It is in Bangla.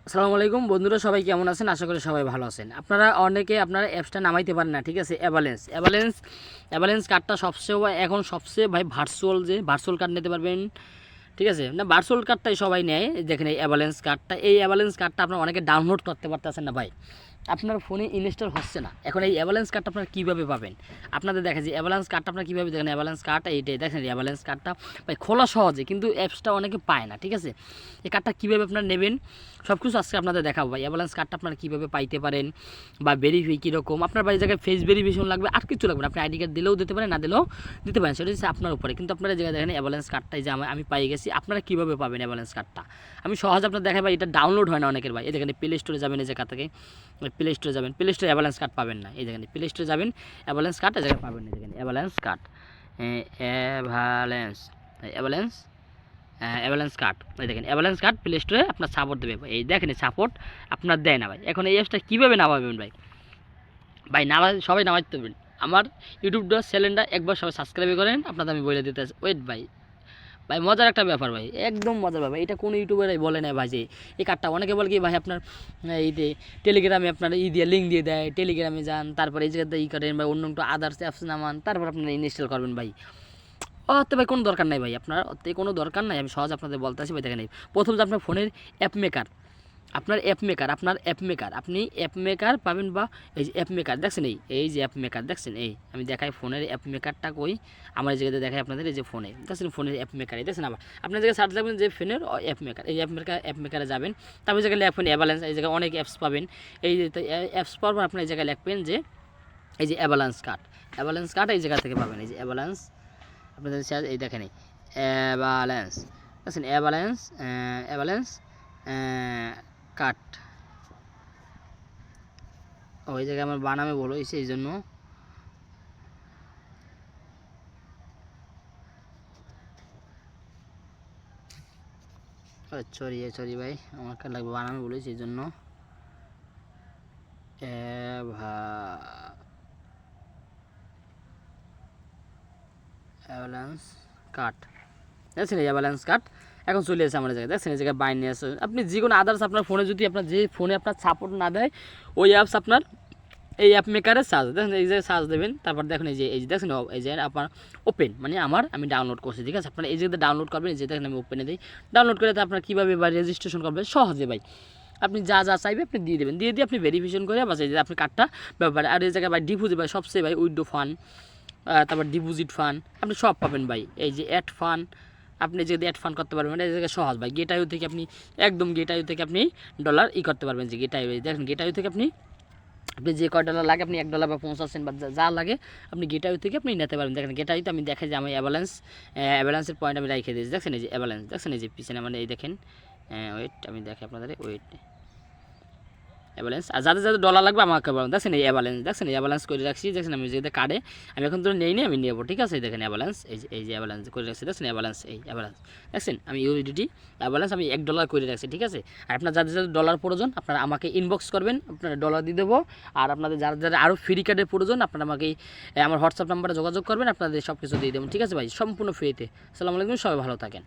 আসসালামু আলাইকুম বন্ধুরা, সবাই কেমন আছেন? আশা করি সবাই ভালো আছেন। আপনারা অনেকে আপনারা অ্যাপসটা নামাইতে পারেন না, ঠিক আছে? অ্যাভালেন্স কার্ডটা সবচেয়ে ভাই ভার্চুয়াল কার্ড নিতে পারবেন, ঠিক আছে? না, ভার্চুয়াল কার্ডটাই সবাই নেয়। দেখেন এই অ্যাভালেন্স কার্ডটা আপনারা অনেকে ডাউনলোড করতে পারতেছেন না ভাই, আপনার ফোনে ইনস্টল হচ্ছে না। এখন এই অ্যাভালেন্স কার্ডটা আপনারা কীভাবে পাবেন? আপনাদের দেখা যে অ্যাভালেন্স কার্ডটা আপনারা কীভাবে দেখেন, অ্যাভালেন্স কার্ডটা এইটাই দেখেন। অ্যাভালেন্স কার্ডটা ভাই খোলা সহজে, কিন্তু অ্যাপসটা অনেকে পায় না, ঠিক আছে? এই কার্ডটা কীভাবে আপনারা নেবেন সব কিছু আজকে আপনাদের দেখাবো ভাই। অ্যাভালেন্স কার্ডটা আপনারা কীভাবে পাইতে পারেন বা ভেরিফাই কীরকম, আপনার বাড়ির জায়গায় ফেস ভেরিফিকেশন লাগবে, আর কিছু লাগবে না। আপনি আইডি কার্ড দিলেও দিতে পারেন, না দিলেও দিতে পারেন, সেটা হচ্ছে আপনার উপরে। কিন্তু আপনারা জায়গায় দেখেন অ্যাভালেন্স কার্ডটাই যে আমি পাই গেছি, আপনারা কীভাবে পাবেন অ্যাভালেন্স কার্ডটা? আমি সহজ আপনার দেখাই ভাই। এটা ডাউনলোড হয় না অনেকের ভাই। এই দেখেন প্লে স্টোরে যাবেন, এই জায়গা থেকে প্লে স্টোরে যাবেন, প্লে স্টোরে অ্যাভালেন্স কার্ড পাবেন না। এই দেখেন প্লে স্টোরে যাবেন, অ্যাভালেন্স কার্ড এই জায়গায় পাবেন না। দেখেন avalanche card, avalanche avalanche avalanche card, এই দেখেন অ্যাভালেন্স কার্ড প্লে স্টোরে আপনার সাপোর্ট দেবে। এই দেখেন সাপোর্ট আপনার দেয় না ভাই। এখন এই অ্যাপসটা কীভাবে নামাবেন ভাই? সবাই নামাইতে পারবেন। আমার ইউটিউবটা চ্যানেলটা একবার সবাই সাবস্ক্রাইব করেন, আপনাদের আমি বলে দিতে। ওয়েট ভাই, ভাই মজার একটা ব্যাপার ভাই, একদম মজার ব্যাপার। এটা কোনো ইউটিউবারই বলে না ভাই যে এই কার্ডটা। অনেকে বলে কি ভাই আপনার এই যে টেলিগ্রামে আপনার দিয়ে লিঙ্ক দিয়ে দেয়, টেলিগ্রামে যান, তারপরে এই জায়গাতে করেন ভাই, অন্য একটু আদার্স অ্যাপস নামান, তারপর আপনারা ইনস্টল করবেন ভাই। তো ভাই কোনো দরকার নাই ভাই, আপনার কোনো দরকার নাই। আমি সহজ আপনাদের বলতে আসি ভাই। দেখেন প্রথম যে আপনার ফোনের অ্যাপ মেকার, আপনি অ্যাপ মেকার পাবেন, বা এই যে অ্যাপ মেকার দেখছেন, এই যে অ্যাপ মেকার দেখছেন, এই আমি দেখাই ফোনের অ্যাপ মেকারটা কই, আমার এই জায়গাতে দেখাই আপনাদের। এই যে ফোনে দেখছেন, ফোনের অ্যাপ মেকার এই দেখছেন। আবার আপনার জায়গায় সার্চ যাবেন যে ফোনের অ্যাপ মেকার, এই অ্যাপ মেকারে যাবেন। তারপর জায়গায় লেখবেন অ্যাভালেন্স, এই জায়গায় অনেক অ্যাপস পাবেন। এই যে অ্যাপস পাওয়ার পর আপনি এই জায়গায় লিখবেন যে এই যে অ্যাভালেন্স কার্ড এই জায়গা থেকে পাবেন। এই যে অ্যাভালেন্স আপনাদের এই দেখেন, এই অ্যাভালেন্স দেখছেন, অ্যাভালেন্স কাট। ওই জায়গায় আমার বানামে বলো হয়েছে, এই জন্য সরি ভাই, আমার কার লাগবে বানামে বলেছি, এই জন্য অ্যাভালান্স কাট দেখছেন, এই অ্যাভালান্স কাট এখন চলে এসেছে আমার জায়গায়। দেখছেন এই জায়গায় বাইন নিয়ে আসে। আপনি যে কোনো আদার্স আপনার ফোনে যদি আপনার যে ফোনে আপনার সাপোর্ট না দেয়, ওই অ্যাপস আপনার এই অ্যাপ মেকারে সার্চ দেখেন, এই যে সার্চ দেবেন। তারপর দেখুন এই যে দেখছেন, এই যে আপনার ওপেন, মানে আমি ডাউনলোড করছি, ঠিক আছে? আপনারা এই জায়গাতে ডাউনলোড করবেন। এই যে দেখেন আমি ওপেনে দিই, ডাউনলোড করে আপনার কীভাবে বা রেজিস্ট্রেশন করবেন সহজে ভাই। আপনি যা চাইবে আপনি দিয়ে দেবেন, দিয়ে আপনি ভেরিফিকেশন করে বাস এই যে আপনি কার্ডটা ব্যাপারে। আর এই জায়গায় ভাই ডিপোজিট ভাই সবচেয়ে ভাই, উইথড্র ফান্ড, তারপর ডিপোজিট ফান্ড আপনি সব পাবেন ভাই। এই যে অ্যাড ফান্ড, আপনি যদি অ্যাড ফান্ড করতে পারবেন, এই জায়গায় সহজ ভাই। গেটআইও থেকে আপনি আপনি ডলার করতে পারবেন। যে গেটআইও দেখেন, গেটআইও থেকে আপনি যে কয় ডলার লাগে, আপনি $1 বা 50 সেন্ট বা যা লাগে আপনি গেটআইও থেকে আপনি নিতে পারবেন। দেখেন গেটআইতে আমি দেখাই যে আমি অ্যাভালেন্সের পয়েন্ট আমি রেখে দিয়েছি। দেখছেন এই যে অ্যাভালেন্স, দেখছেন এই যে পিছনে মানে এই দেখেন, ওয়েট আমি দেখে আপনাদের, ওয়েট অ্যাভালেন্স। আর যাদের ডলার লাগবে আমাকে বলুন। দেখছেন এই অ্যাভালেন্স করে রাখছি। দেখছেন আমি যেটা কার্ডে আমি এখন তো নেই আমি নেবো, ঠিক আছে? দেখেন অ্যাভালেন্স, এই যে অ্যাভালেন্স করে রাখছি। দেখছেন অ্যাভালেন্স, এই অ্যাভালেন্স দেখছেন, আমি ইউএসডিটি অ্যাভালেন্স আমি $1 করে রাখছি, ঠিক আছে? আর আপনার যাদের ডলার প্রয়োজন আপনারা আমাকে ইনবক্স করবেন, আপনারা ডলার দিয়ে দেবো। আর আপনাদের যারা আরও ফ্রি কার্ডের প্রয়োজন আপনারা আমাকে আমার হোয়াটসঅ্যাপ নাম্বারে যোগাযোগ করবেন, আপনাদের সব কিছু দিয়ে দেবেন, ঠিক আছে ভাই? সম্পূর্ণ ফ্রিতে। আসসালামু আলাইকুম, সবাই ভালো থাকেন।